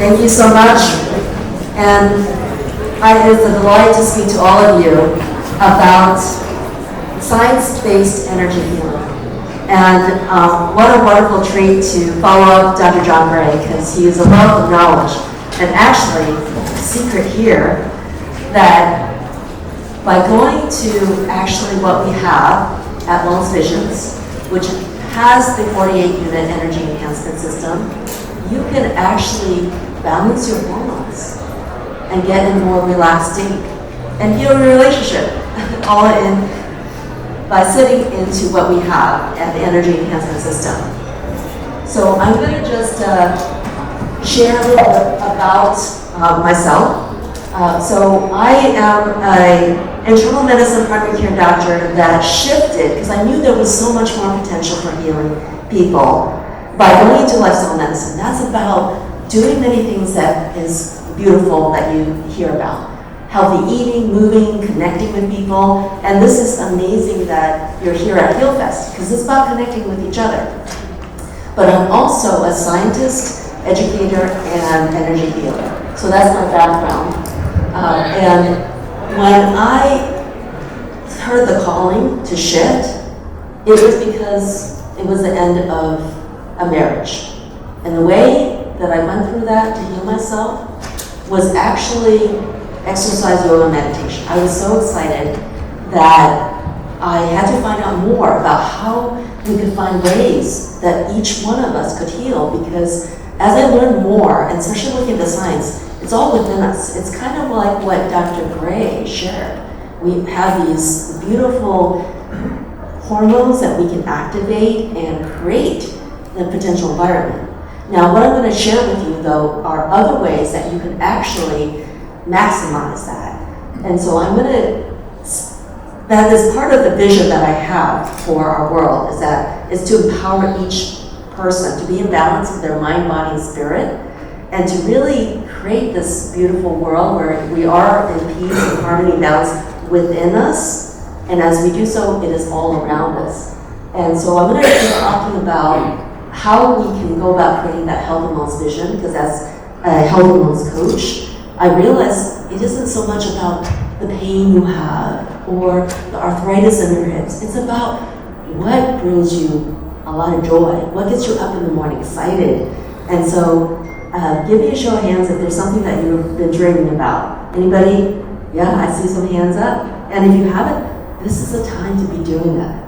Thank you so much. And it is a delight to speak to all of you about science-based energy healing. And what a wonderful treat to follow up Dr. John Gray, because he is a wealth of knowledge. And actually, the secret here, that by going to actually what we have at Wellness Visions, which has the 48-unit energy enhancement system, you can actually balance your hormones and get in a more relaxed state and heal your relationship all in by sitting into what we have at the energy enhancement system. So I'm going to just share a little bit about myself. So I am an internal medicine primary care doctor that shifted because I knew there was so much more potential for healing people by going into lifestyle medicine. That's about doing many things that is beautiful that you hear about. Healthy eating, moving, connecting with people. And this is amazing that you're here at HEALFest because it's about connecting with each other. But I'm also a scientist, educator, and energy healer. So that's my background. And when I heard the calling to shift, it was because it was the end of a marriage. And the way that I went through that to heal myself was actually exercise, yoga, and meditation. I was so excited that I had to find out more about how we could find ways that each one of us could heal, because as I learned more, and especially looking at the science, it's all within us. It's kind of like what Dr. Gray shared. We have these beautiful hormones that we can activate and create the potential environment. Now, what I'm going to share with you, though, are other ways that you can actually maximize that. And so I'm going to, that is part of the vision that I have for our world, is to empower each person to be in balance with their mind, body, and spirit, and to really create this beautiful world where we are in peace and harmony and balance within us, and as we do so, it is all around us. And so I'm going to be talking about how we can go about creating that health and wellness vision, because as a health and wellness coach, I realize it isn't so much about the pain you have or the arthritis in your hips. It's about what brings you a lot of joy, what gets you up in the morning excited. And so give me a show of hands if there's something that you've been dreaming about. Anybody? Yeah, I see some hands up. And if you haven't, this is the time to be doing that.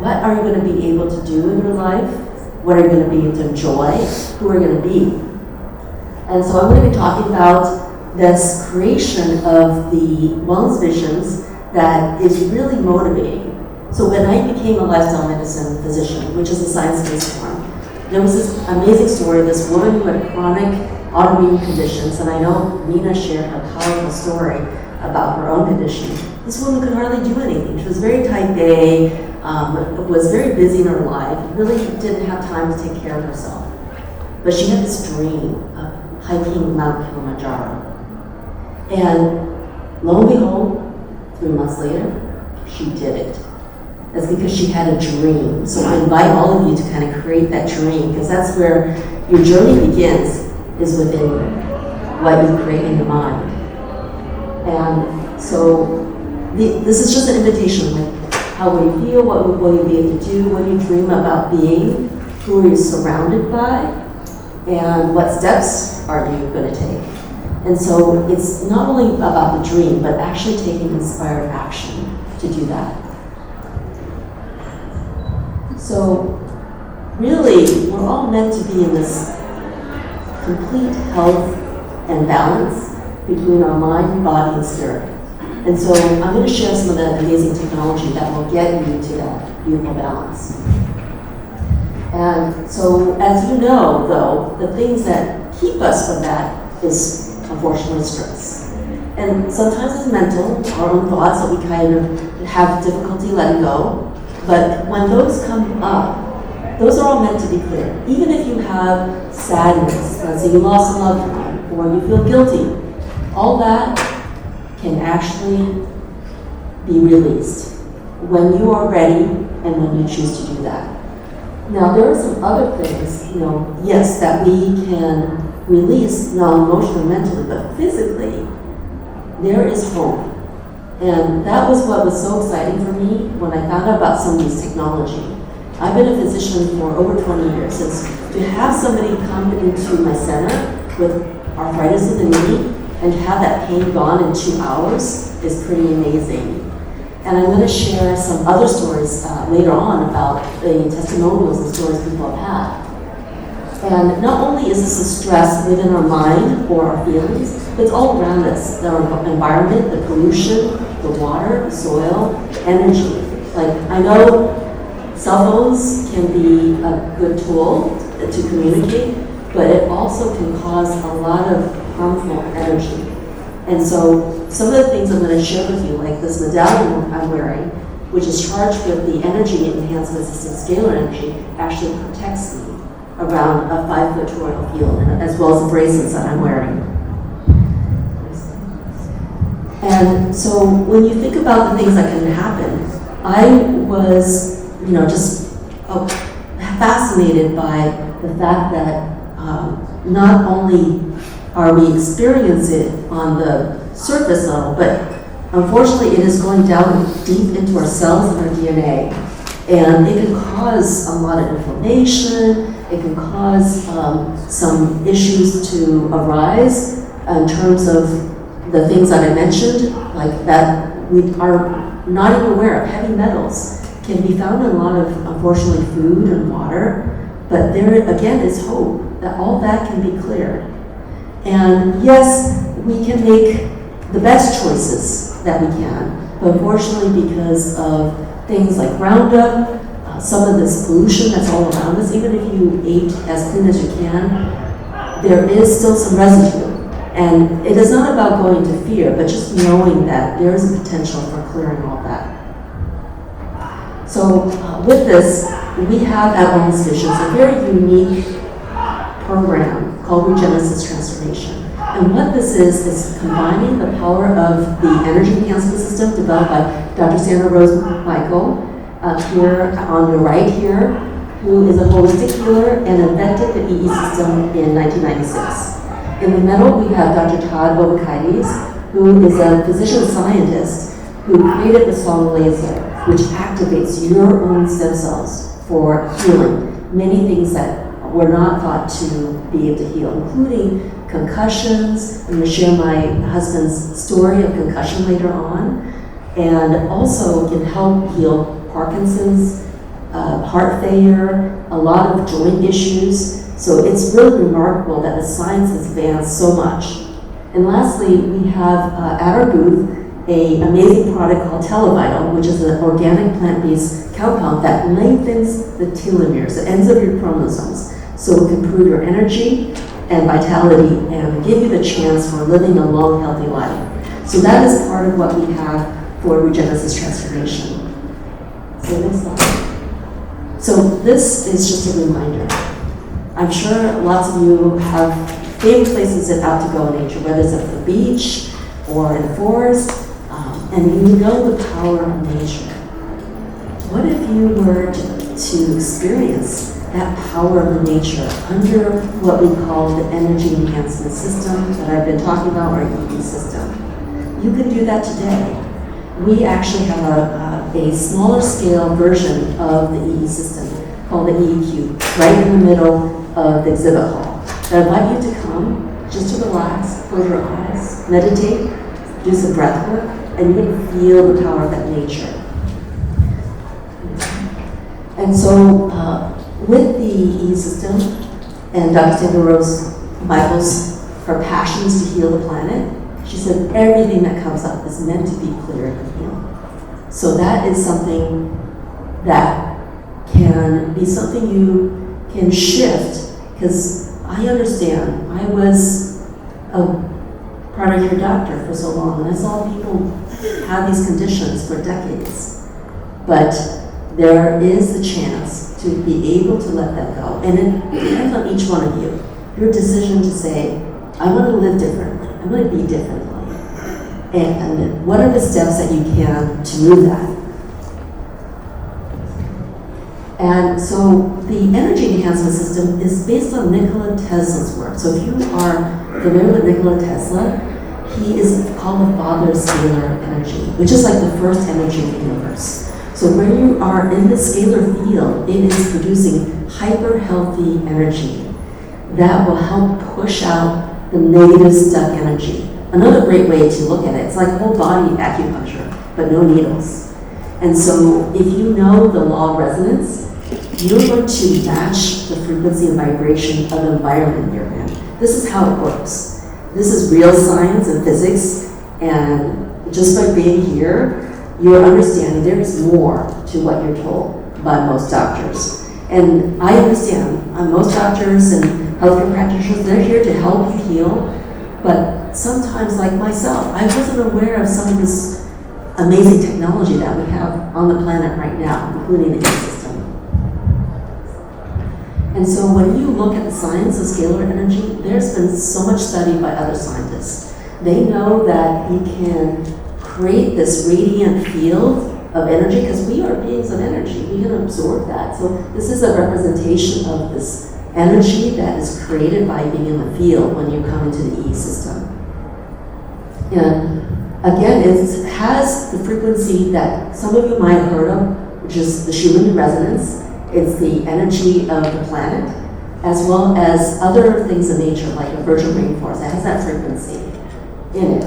What are you going to be able to do in your life? What are you going to be able to enjoy? Who are you going to be? And so I'm going to be talking about this creation of the wellness visions that is really motivating. So when I became a lifestyle medicine physician, which is a science-based form, there was this amazing story, this woman who had chronic autoimmune conditions, and I know Nina shared her powerful story about her own condition. This woman could hardly do anything. She was very type A, was very busy in her life, really didn't have time to take care of herself. But she had this dream of hiking Mount Kilimanjaro. And lo and behold, 3 months later, she did it. That's because she had a dream. So I invite all of you to kind of create that dream, because that's where your journey begins, is within what you create in your mind. And so this is just an invitation, like how will you feel, what will you be able to do, what do you dream about being, who are you surrounded by, and what steps are you going to take. And so it's not only about the dream, but actually taking inspired action to do that. So really, we're all meant to be in this complete health and balance between our mind, body, and spirit. And so I'm going to share some of the amazing technology that will get you to that beautiful balance. And so, as you know, though, the things that keep us from that is, unfortunately, stress. And sometimes it's mental, our own thoughts that we kind of have difficulty letting go. But when those come up, those are all meant to be clear. Even if you have sadness, let's say you lost a loved one, or you feel guilty, all that can actually be released when you are ready and when you choose to do that. Now, there are some other things, yes, that we can release, not emotionally, mentally, but physically, there is hope. And that was what was so exciting for me when I found out about some of these technology. I've been a physician for over 20 years, and to have somebody come into my center with arthritis in the knee and have that pain gone in 2 hours is pretty amazing. And I'm going to share some other stories later on about the testimonials and stories people have had. And not only is this a stress within our mind or our feelings, but it's all around us. The environment, the pollution, the water, the soil, energy. Like, I know cell phones can be a good tool to communicate, but it also can cause a lot of harmful energy. And so some of the things I'm going to share with you, like this medallion I'm wearing, which is charged with the energy enhancement system, scalar energy, actually protects me around a 5-foot toroidal field, as well as the bracelets that I'm wearing. And so when you think about the things that can happen, I was, just fascinated by the fact that not only are we experiencing it on the surface level, but unfortunately it is going down deep into our cells and our DNA. And it can cause a lot of inflammation. It can cause some issues to arise in terms of the things that I mentioned, like that we are not even aware of. Heavy metals can be found in a lot of, unfortunately, food and water, but there again is hope that all that can be cleared. And yes, we can make the best choices that we can, but unfortunately because of things like Roundup, some of this pollution that's all around us, even if you ate as clean as you can, there is still some residue. And it is not about going to fear, but just knowing that there is a potential for clearing all that. So with this, we have at Wellness Visions a very unique program called Regenesis Transformation. And what this is combining the power of the energy enhancement system developed by Dr. Sandra Rose Michael, here on the right here, who is a holistic healer and invented the EE system in 1996. In the middle, we have Dr. Todd Bobakaitis, who is a physician scientist who created the song laser, which activates your own stem cells for healing many things that were not thought to be able to heal, including concussions. I'm going to share my husband's story of concussion later on, and also can help heal Parkinson's, heart failure, a lot of joint issues. So it's really remarkable that the science has advanced so much. And lastly, we have at our booth an amazing product called Televital, which is an organic plant-based compound that lengthens the telomeres, the ends of your chromosomes, so it can improve your energy and vitality and give you the chance for living a long, healthy life. So that is part of what we have for Regenesis Transformation. So next slide. So this is just a reminder. I'm sure lots of you have favorite places that out to go in nature, whether it's at the beach or in the forest, and you know the power of nature. What if you were to experience that power of the nature under what we call the energy enhancement system that I've been talking about, or EE system? You can do that today. We actually have a smaller scale version of the EE system called the EE Cube, right in the middle of the exhibit hall. I invite you to come, just to relax, close your eyes, meditate, do some breath work, and you can feel the power of that nature. And so with the EE system and Dr. Sandra Rose Michael's, her passions to heal the planet, she said everything that comes up is meant to be cleared and healed. So that is something that can be something you can shift, because I understand. I was a primary care doctor for so long, and I saw people have these conditions for decades. But there is the chance to be able to let that go. And it depends on each one of you. Your decision to say, I want to live differently. I want to be differently. And what are the steps that you can to move that? And so the energy enhancement system is based on Nikola Tesla's work. So if you are familiar with Nikola Tesla, he is called the father of scalar energy, which is like the first energy in the universe. So when you are in the scalar field, it is producing hyper healthy energy that will help push out the negative stuck energy. Another great way to look at it, it's like whole body acupuncture, but no needles. And so if you know the law of resonance, you're going to match the frequency and vibration of the environment you're in. This is how it works. This is real science and physics, and just by being here, you're understanding there is more to what you're told by most doctors. And I understand, most doctors and healthcare practitioners, they're here to help you heal, but sometimes, like myself, I wasn't aware of some of this amazing technology that we have on the planet right now, including the E system. And so when you look at the science of scalar energy, there's been so much study by other scientists. They know that you can create this radiant field of energy, because we are beings of energy. We can absorb that. So this is a representation of this energy that is created by being in the field when you come into the E system. And again, it has the frequency that some of you might have heard of, which is the Schumann resonance. It's the energy of the planet, as well as other things in nature, like a virgin rainforest that has that frequency in it.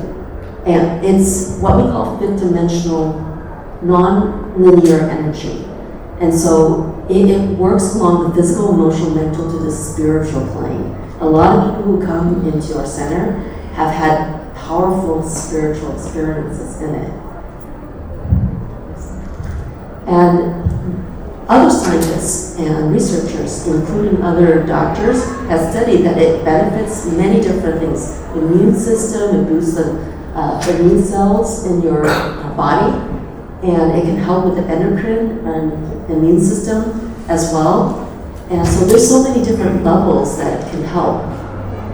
And it's what we call fifth dimensional, non-linear energy. And so it works along the physical, emotional, mental to the spiritual plane. A lot of people who come into our center have had powerful spiritual experiences in it. And other scientists and researchers, including other doctors, have studied that it benefits many different things. The immune system, it boosts the immune cells in your body, and it can help with the endocrine and immune system as well. And so there's so many different levels that it can help.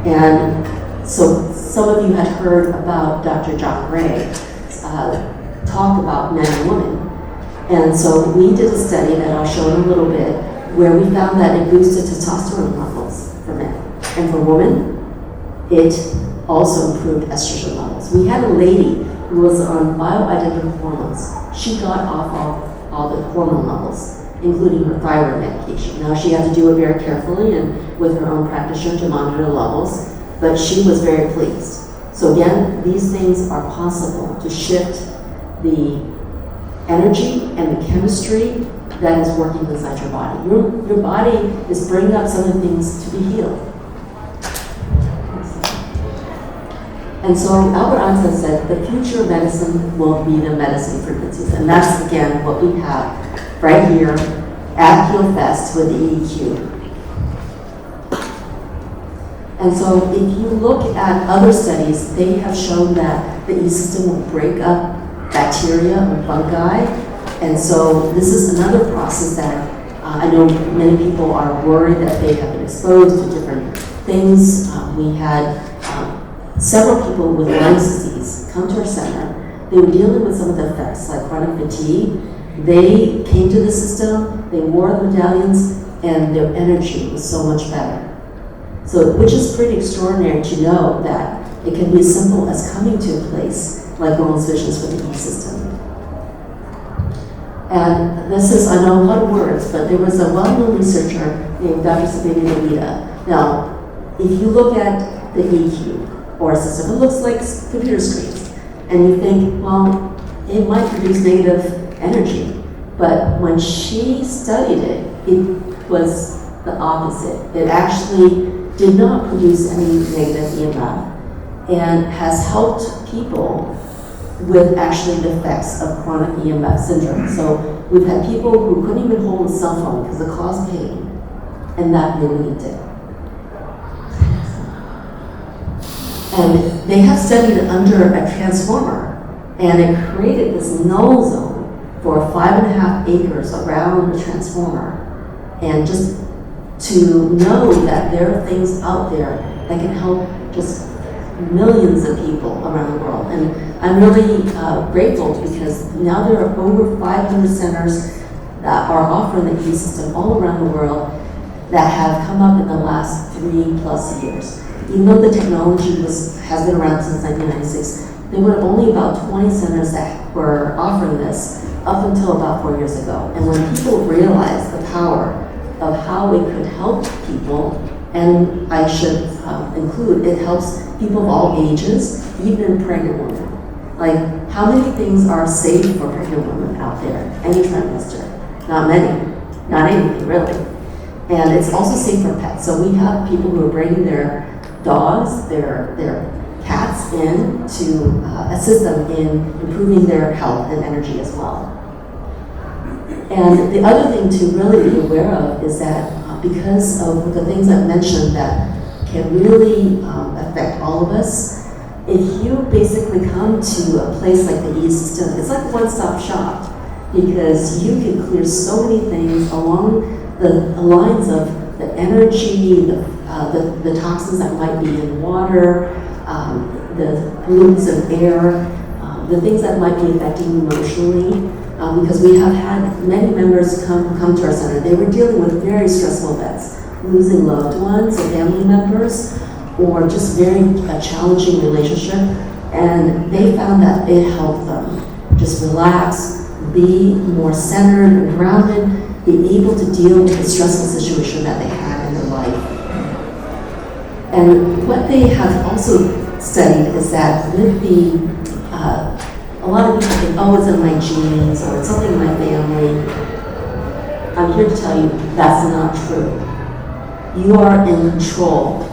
And so some of you had heard about Dr. John Gray talk about man and woman. And so we did a study that I'll show in a little bit, where we found that it boosted testosterone levels for men. And for women, it also improved estrogen levels. We had a lady who was on bioidentical hormones. She got off all the hormone levels, including her thyroid medication. Now, she had to do it very carefully and with her own practitioner to monitor the levels, but she was very pleased. So again, these things are possible to shift the energy and the chemistry that is working inside your body. Your body is bringing up some of the things to be healed. And so Albert Einstein said the future of medicine will be the medicine frequencies. And that's, again, what we have right here at HEALFest with the EEQ. And so if you look at other studies, they have shown that the E system will break up bacteria or fungi. And so this is another process that I know many people are worried that they have been exposed to different things. We had several people with Lyme disease come to our center. They were dealing with some of the effects, like chronic fatigue. They came to the system, they wore the medallions, and their energy was so much better. So, which is pretty extraordinary to know that it can be as simple as coming to a place like Roland's Visions for the E system. And this is, I know a lot of words, but there was a well-known researcher named Dr. Sabine Levita. Now, if you look at the EQ or a system, it looks like computer screens. And you think, well, it might produce negative energy. But when she studied it, it was the opposite. It actually did not produce any negative EMF and has helped people with actually the effects of chronic EMF syndrome. So we've had people who couldn't even hold a cell phone because it caused pain, and that relieved it. And they have studied it under a transformer, and it created this null zone for 5.5 acres around the transformer. And just to know that there are things out there that can help just millions of people around the world. And I'm really grateful because now there are over 500 centers that are offering the e-system all around the world that have come up in the last 3+ years. Even though the technology has been around since 1996, there were only about 20 centers that were offering this up until about 4 years ago. And when people realized the power of how it could help people, and I should include, it helps people of all ages, even pregnant women. Like, how many things are safe for pregnant women out there? Any trimester? Not many. Not anything, really. And it's also safe for pets. So we have people who are bringing their dogs, their cats in to assist them in improving their health and energy as well. And the other thing to really be aware of is that because of the things I've mentioned that can really affect all of us, if you basically come to a place like the e-system, it's like a one-stop shop, because you can clear so many things along the lines of the energy, the toxins that might be in water, the pollutants of air, the things that might be affecting you emotionally. Because we have had many members come to our center. They were dealing with very stressful events, losing loved ones or family members, or just very challenging relationship, and they found that it helped them just relax, be more centered and grounded, be able to deal with the stressful situation that they had in their life. And what they have also studied is that with the a lot of people think, oh, it's in my genes or it's something in my family. I'm here to tell you that's not true. You are in control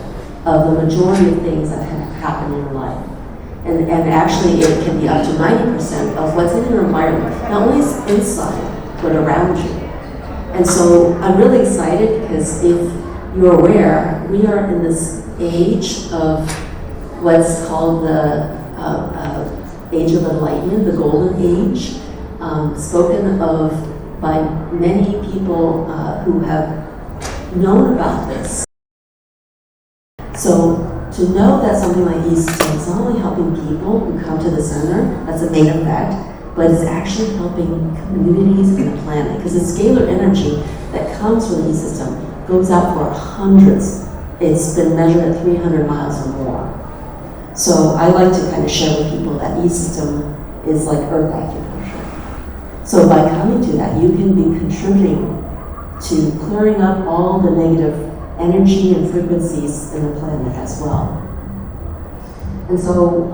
of the majority of things that have happened in your life. And actually it can be up to 90% of what's in your environment, not only inside, but around you. And so I'm really excited because if you're aware, we are in this age of what's called the Age of Enlightenment, the Golden Age, spoken of by many people who have known about this. So to know that something like e-system is not only helping people who come to the center, that's a main effect, but it's actually helping communities and the planet, because the scalar energy that comes from the e-system goes out for hundreds. It's been measured at 300 miles or more. So I like to kind of share with people that e-system is like earth acupuncture. So by coming to that, you can be contributing to clearing up all the negative energy and frequencies in the planet as well. And so,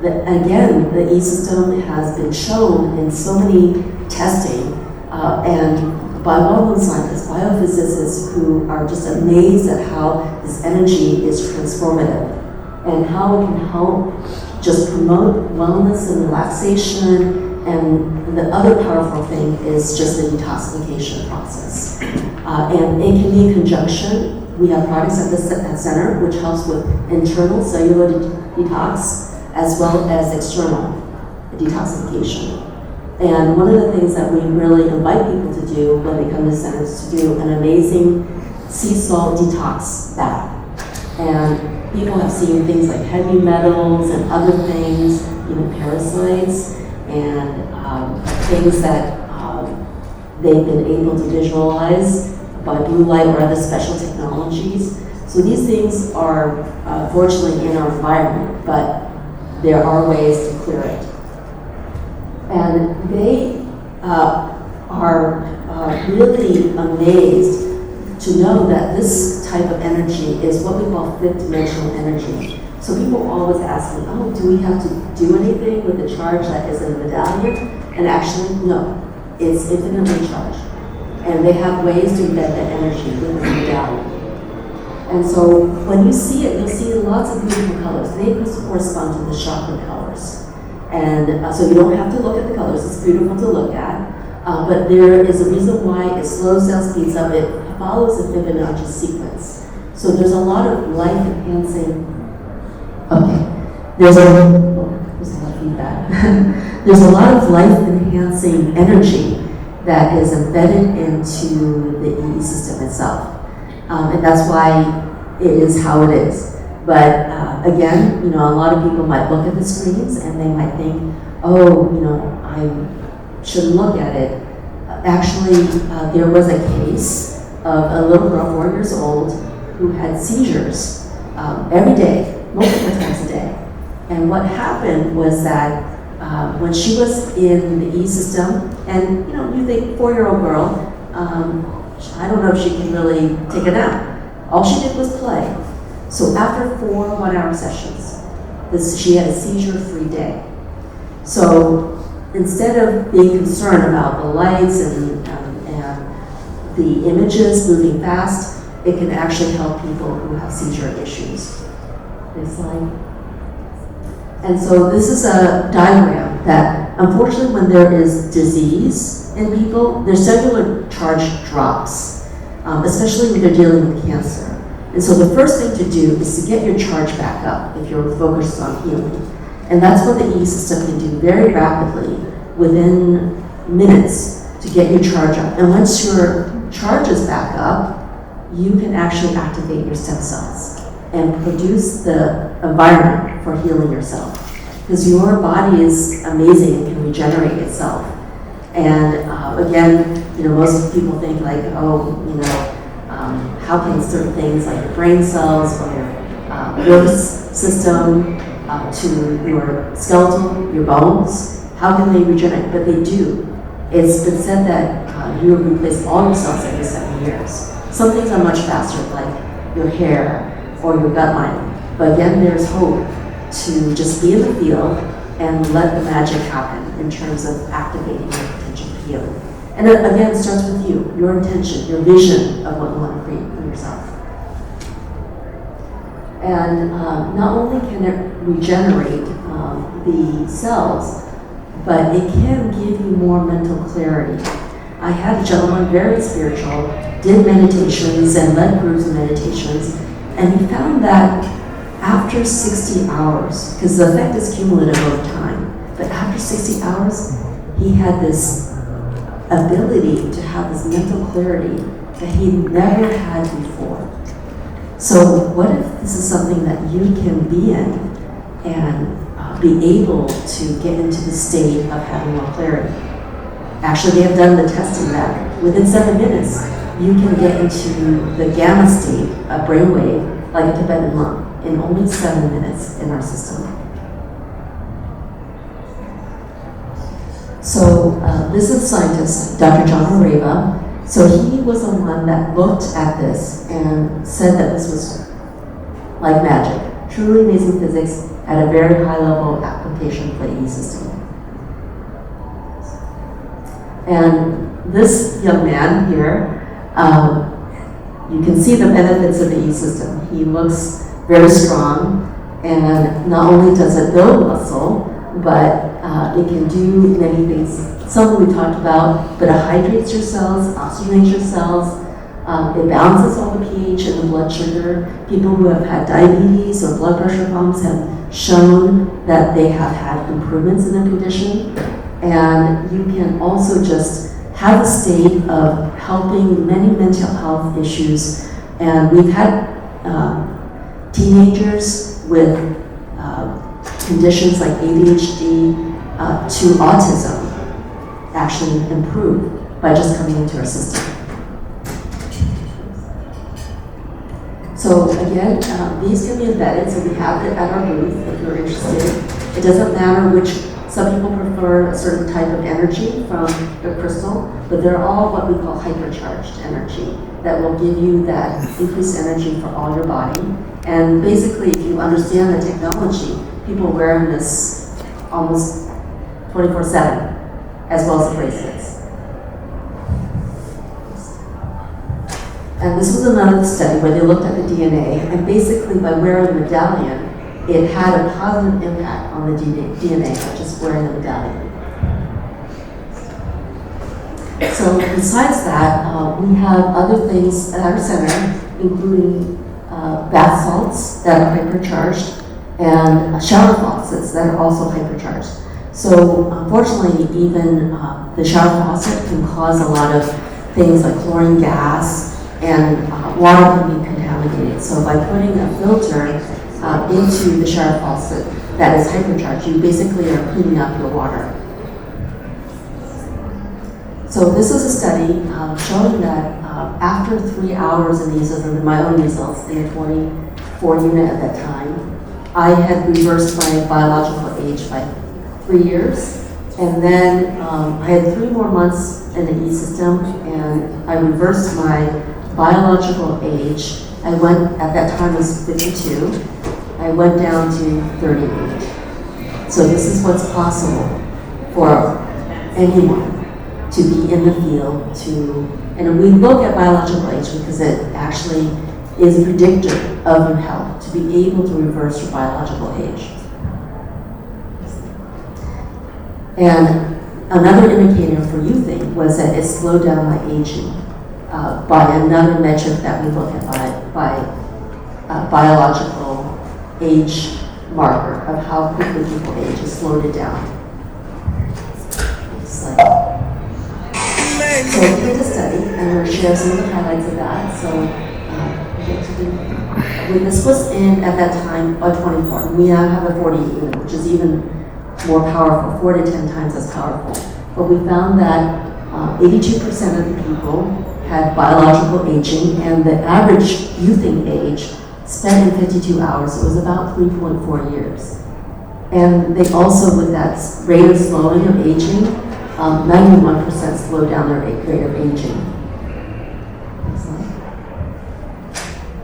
again, the e-system has been shown in so many testing and by well-known scientists, biophysicists who are just amazed at how this energy is transformative and how it can help just promote wellness and relaxation. And the other powerful thing is just the detoxification process. And it can be in conjunction. We have products at the center which helps with internal cellular detox as well as external detoxification. And one of the things that we really invite people to do when they come to the center is to do an amazing sea salt detox bath. And people have seen things like heavy metals and other things, even parasites, and things that they've been able to visualize by blue light or other special technologies. So these things are fortunately in our environment, but there are ways to clear it. And they are really amazed to know that this type of energy is what we call fifth dimensional energy. So people always ask me, oh, do we have to do anything with the charge that is in the medallion? And actually, no, it's infinitely charged. And they have ways to embed that energy within the medallion. And so when you see it, you'll see lots of beautiful colors. They correspond to the chakra colors. And so you don't have to look at the colors, it's beautiful to look at. But there is a reason why it slows down, speeds up, it follows the Fibonacci sequence. So there's a lot of life-enhancing, there's a lot of feedback. There's a lot of life-enhancing energy that is embedded into the e-system itself. And that's why it is how it is. But again, a lot of people might look at the screens and they might think, oh, I shouldn't look at it. there was a case of a little girl, 4 years old, who had seizures every day, multiple times a day. And what happened was that when she was in the E-system, and you think 4-year-old girl, I don't know if she can really take a nap. All she did was play. So after 4 one-hour sessions, she had a seizure-free day. So instead of being concerned about the lights and the images moving fast, it can actually help people who have seizure issues. Next slide. And so this is a diagram that, unfortunately, when there is disease in people, their cellular charge drops, especially when they're dealing with cancer. And so the first thing to do is to get your charge back up if you're focused on healing. And that's what the E-system can do very rapidly, within minutes, to get your charge up. And once your charge is back up, you can actually activate your stem cells and produce the environment for healing yourself. Because your body is amazing and can regenerate itself. And again, most people think like, how can certain things like your brain cells or your nervous system to your skeletal, your bones, how can they regenerate? But they do. It's been said that you replace all your cells every 7 years. Some things are much faster, like your hair or your gut lining. But again, there's hope to just be in the field and let the magic happen in terms of activating your potential for healing. And again, it starts with you, your intention, your vision of what you want to create for yourself. And not only can it regenerate the cells, but it can give you more mental clarity. I had a gentleman, very spiritual, did meditations and led groups of meditations, and he found that after 60 hours, because the effect is cumulative over time, but after 60 hours, he had this ability to have this mental clarity that he never had before. So what if this is something that you can be in and be able to get into the state of having more clarity? Actually, they have done the testing that within 7 minutes, you can get into the gamma state, a brainwave, like a Tibetan monk, in only 7 minutes in our system. So this is a scientist, Dr. John Areva. So he was the one that looked at this and said that this was like magic, truly amazing physics at a very high level application for the E-system. And this young man here, you can see the benefits of the E-system. He looks very strong, and not only does it build muscle, but it can do many things. Some we talked about, but it hydrates your cells, oxygenates your cells, it balances all the pH and the blood sugar. People who have had diabetes or blood pressure problems have shown that they have had improvements in their condition. And you can also just have a state of helping many mental health issues. And we've had teenagers with conditions like ADHD to autism actually improve by just coming into our system. So again, these can be embedded, so we have it at our booth if you're interested. It doesn't matter which, some people prefer a certain type of energy from the crystal, but they're all what we call hypercharged energy that will give you that increased energy for all your body. And basically, if you understand the technology, people wear this almost 24/7, as well as the bracelets. And this was another study where they looked at the DNA, and basically by wearing the medallion, it had a positive impact on the DNA by just wearing the medallion. So besides that, we have other things at our center, including bath salts that are hypercharged and shower faucets that are also hypercharged. So unfortunately, even the shower faucet can cause a lot of things like chlorine gas, and water can be contaminated. So by putting a filter into the shower faucet that is hypercharged, you basically are cleaning up your water. So So this was a study showing that after 3 hours in these, and my own results in a 24 unit at that time, I had reversed my biological age by 3 years. And then I had 3 more months in the E system, and I reversed my biological age. I went, at that time was 52, I went down to 38. So this is what's possible for anyone to be in the field and we look at biological age because it actually is a predictor of your health, to be able to reverse your biological age. And another indicator for youthing was that it slowed down my aging by another metric that we look at by biological age marker of how quickly people age. It slowed it down. So we did a study, and I'm going to share some of the highlights of that. So this was in, at that time, a 24. We now have a 40 unit, which is even more powerful, 4 to 10 times as powerful. But we found that 82% of the people had biological aging, and the average youthing age spent in 52 hours, it was about 3.4 years. And they also, with that rate of slowing of aging, 91% slowed down their rate of aging.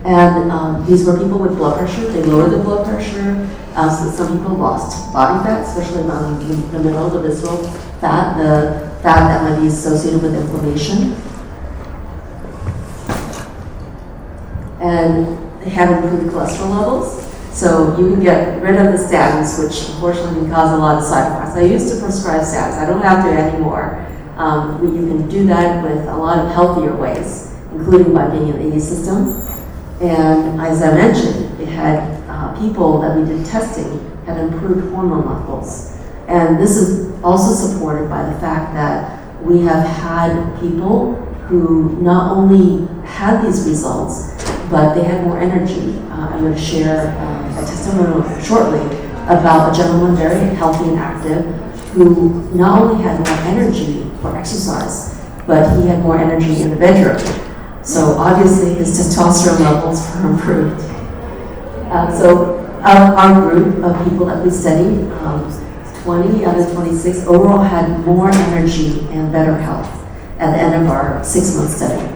And these were people with blood pressure. They lowered the blood pressure. So some people lost body fat, especially around the middle, the visceral fat, the fat that might be associated with inflammation. And they have improved cholesterol levels. So you can get rid of the statins, which unfortunately can cause a lot of side effects. I used to prescribe statins. I don't have to anymore. You can do that with a lot of healthier ways, including by being in the E system. And as I mentioned, it had people that we did testing had improved hormone levels. And this is also supported by the fact that we have had people who not only had these results, but they had more energy. I'm going to share a testimonial shortly about a gentleman very healthy and active who not only had more energy for exercise, but he had more energy in the bedroom. So obviously his testosterone levels were improved. So our group of people that we studied, 20 out of 26 overall had more energy and better health at the end of our 6-month study.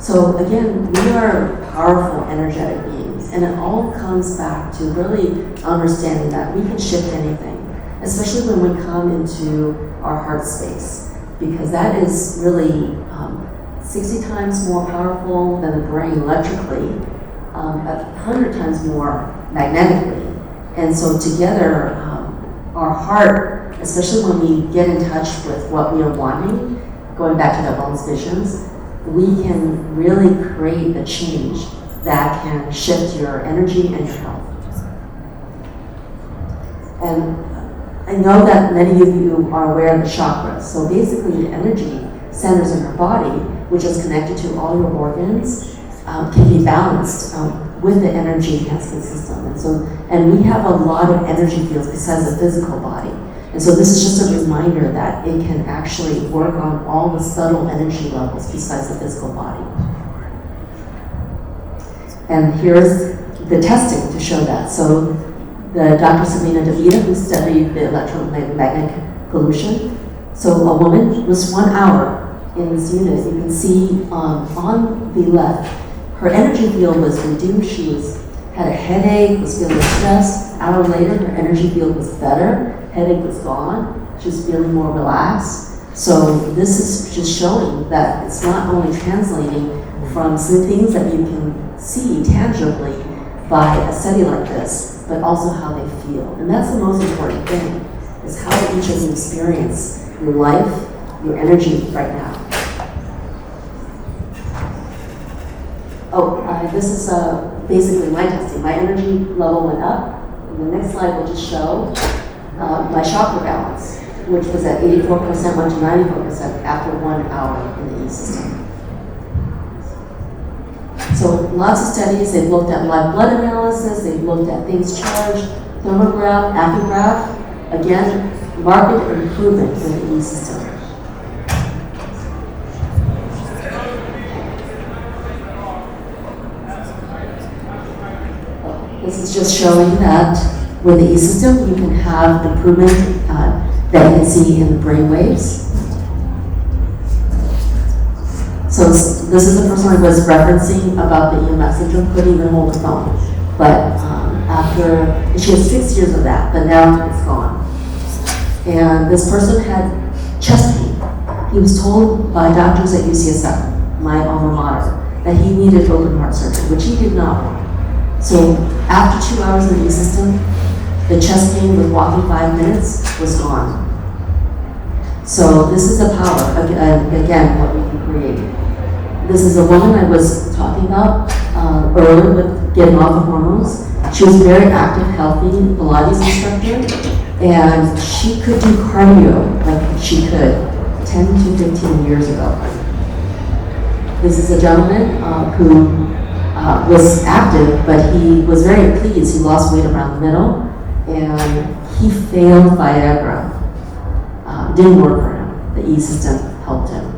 So again, we are powerful, energetic beings, and it all comes back to really understanding that we can shift anything, especially when we come into our heart space, because that is really 60 times more powerful than the brain electrically, 100 times more magnetically. And so together, our heart, especially when we get in touch with what we are wanting, going back to the wellness visions, we can really create the change that can shift your energy and your health. And I know that many of you are aware of the chakras. So basically the energy centers in your body, which is connected to all your organs, can be balanced with the energy enhancement system. And we have a lot of energy fields besides the physical body. And so this is just a reminder that it can actually work on all the subtle energy levels besides the physical body. And here's the testing to show that. So the Dr. Selena DeVita, who studied the electromagnetic pollution, so a woman was 1 hour in this unit. You can see on the left, her energy field was reduced. She had a headache, was feeling stressed. An hour later, her energy field was better. Headache was gone. She was feeling more relaxed. So this is just showing that it's not only translating from some things that you can see tangibly by a study like this, but also how they feel. And that's the most important thing, is how each of you experience your life, your energy right now. This is basically my testing. My energy level went up. And the next slide will just show my chakra balance, which was at 84%, went to 94% after 1 hour in the E system. So lots of studies, they've looked at live blood analysis, they've looked at things charged, thermograph, actigraph. Again, marked improvement in the E system. This is just showing that with the E system, you can have improvement that you can see in the brain waves. So this is the person who was referencing about the EMF syndrome, couldn't even hold the phone. But after, she had 6 years of that, but now it's gone. And this person had chest pain. He was told by doctors at UCSF, my alma mater, that he needed open heart surgery, which he did not want. So after 2 hours in the E system, the chest pain with walking 5 minutes was gone. So this is the power, again, what we can create. This is a woman I was talking about earlier with getting off of hormones. She was very active, healthy, Pilates instructor, and she could do cardio like she could 10 to 15 years ago. This is a gentleman who was active, but he was very pleased. He lost weight around the middle, and he failed Viagra. Didn't work for him. The E system helped him.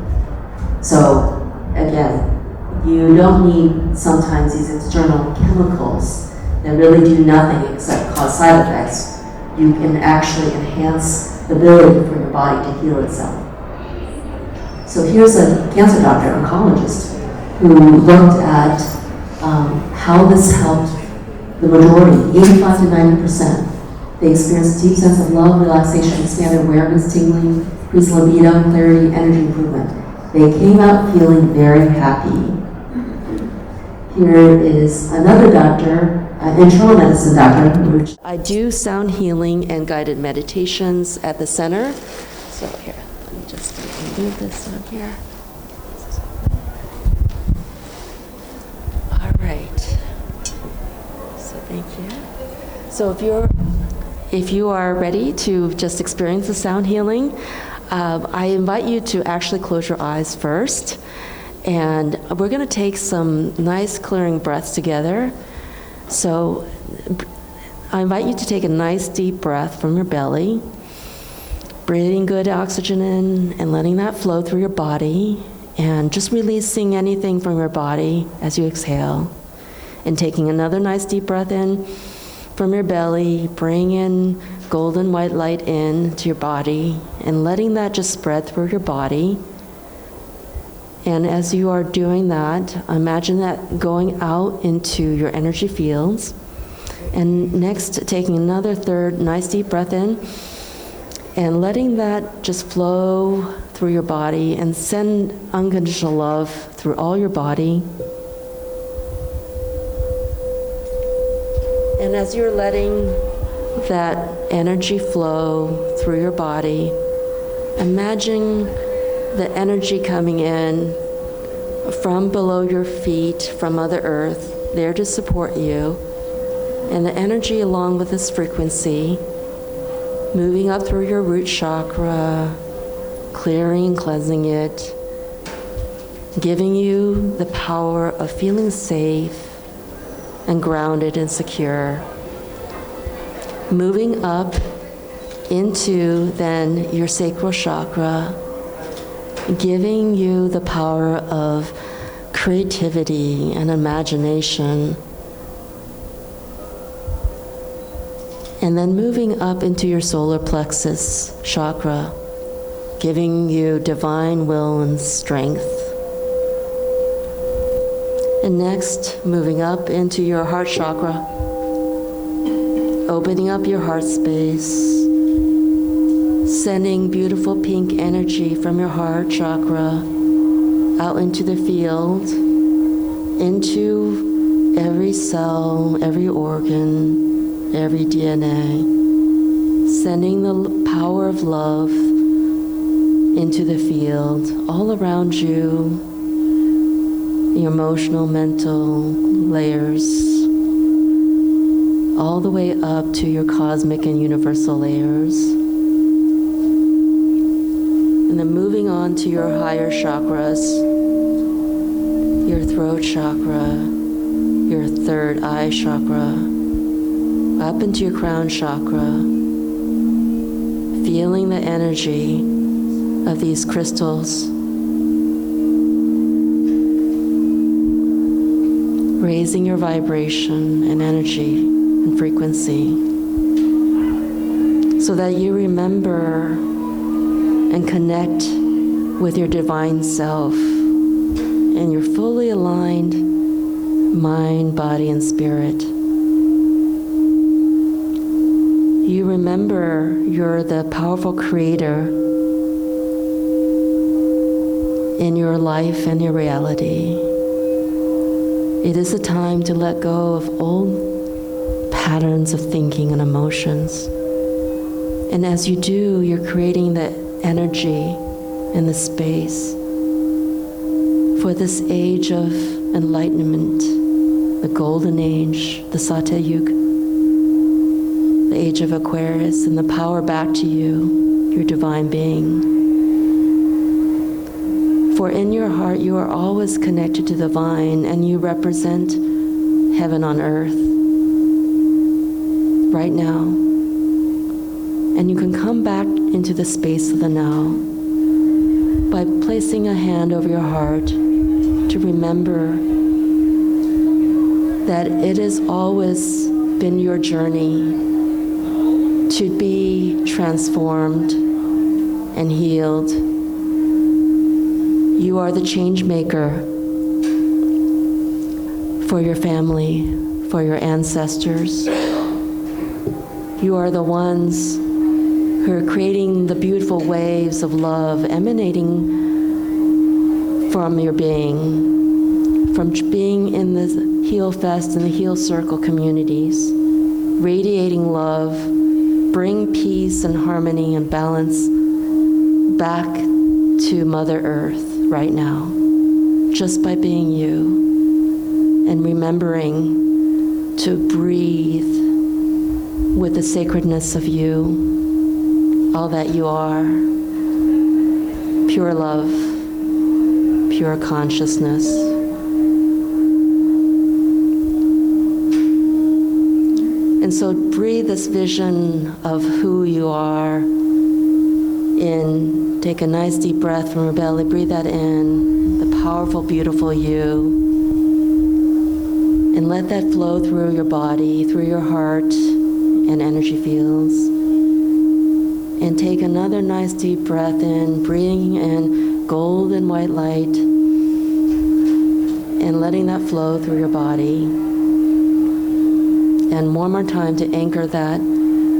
So again, you don't need sometimes these external chemicals that really do nothing except cause side effects. You can actually enhance the ability for your body to heal itself. So here's a cancer doctor, oncologist, who looked at how this helped the majority, 85 to 90%. They experienced a deep sense of love, relaxation, expanded awareness, tingling, increased libido, clarity, energy improvement. They came out feeling very happy. Here is another doctor, an internal medicine doctor. I do sound healing and guided meditations at the center. So here, let me just move this on here. All right. So thank you. So if you are ready to just experience the sound healing, I invite you to actually close your eyes first, and we're going to take some nice clearing breaths together. So I invite you to take a nice deep breath from your belly, breathing good oxygen in and letting that flow through your body, and just releasing anything from your body as you exhale, and taking another nice deep breath in from your belly, bring in golden white light in to your body and letting that just spread through your body. And as you are doing that, imagine that going out into your energy fields. And next, taking another third nice deep breath in and letting that just flow through your body and send unconditional love through all your body. And as you're letting that energy flow through your body, imagine the energy coming in from below your feet, from Mother Earth, there to support you, and the energy along with this frequency, moving up through your root chakra, clearing and cleansing it, giving you the power of feeling safe and grounded and secure. Moving up into then your sacral chakra, giving you the power of creativity and imagination. And then moving up into your solar plexus chakra, giving you divine will and strength. And next, moving up into your heart chakra, opening up your heart space, sending beautiful pink energy from your heart chakra out into the field, into every cell, every organ, every DNA, sending the power of love into the field, all around you, your emotional, mental layers, all the way up to your cosmic and universal layers. And then moving on to your higher chakras, your throat chakra, your third eye chakra, up into your crown chakra, feeling the energy of these crystals, raising your vibration and energy and frequency, so that you remember and connect with your divine self and your fully aligned mind, body, and spirit. You remember you're the powerful creator in your life and your reality. It is a time to let go of old patterns of thinking and emotions. And as you do, you're creating the energy and the space for this age of enlightenment, the golden age, the Satya Yuga, the age of Aquarius, and the power back to you, your divine being. For in your heart, you are always connected to the divine, and you represent heaven on earth right now. And you can come back into the space of the now by placing a hand over your heart to remember that it has always been your journey to be transformed and healed. You are the change maker for your family, for your ancestors. You are the ones who are creating the beautiful waves of love emanating from your being, from being in the HEALFest and the Heal Circle communities, radiating love, bring peace and harmony and balance back to Mother Earth right now, just by being you and remembering to breathe with the sacredness of you, all that you are, pure love, pure consciousness. And so breathe this vision of who you are in. Take a nice deep breath from your belly, breathe that in, the powerful, beautiful you. And let that flow through your body, through your heart and energy fields. And take another nice deep breath in, breathing in golden white light and letting that flow through your body. And one more time to anchor that,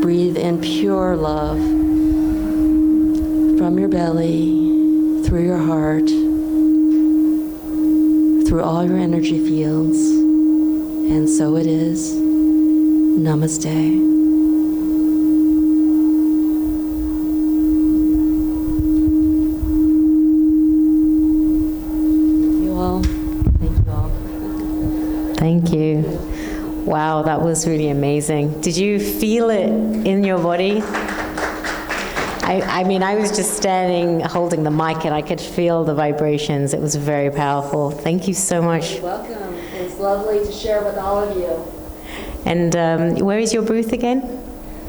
breathe in pure love from your belly, through your heart, through all your energy fields. And so it is. Namaste. Thank you. Wow, that was really amazing. Did you feel it in your body? I mean, I was just standing, holding the mic, and I could feel the vibrations. It was very powerful. Thank you so much. You're welcome. It's lovely to share with all of you. And where is your booth again?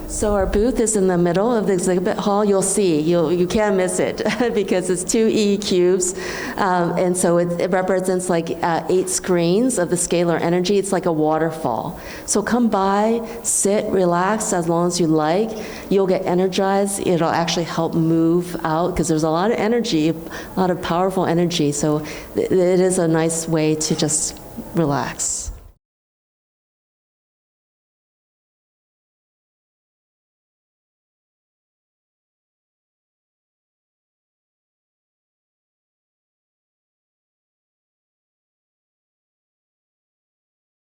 So our booth is in the middle of the exhibit hall. You'll see, you can't miss it because it's 2 E cubes. And so it represents like 8 screens of the scalar energy. It's like a waterfall. So come by, sit, relax as long as you like. You'll get energized. It'll actually help move out because there's a lot of energy, a lot of powerful energy. So it is a nice way to just relax.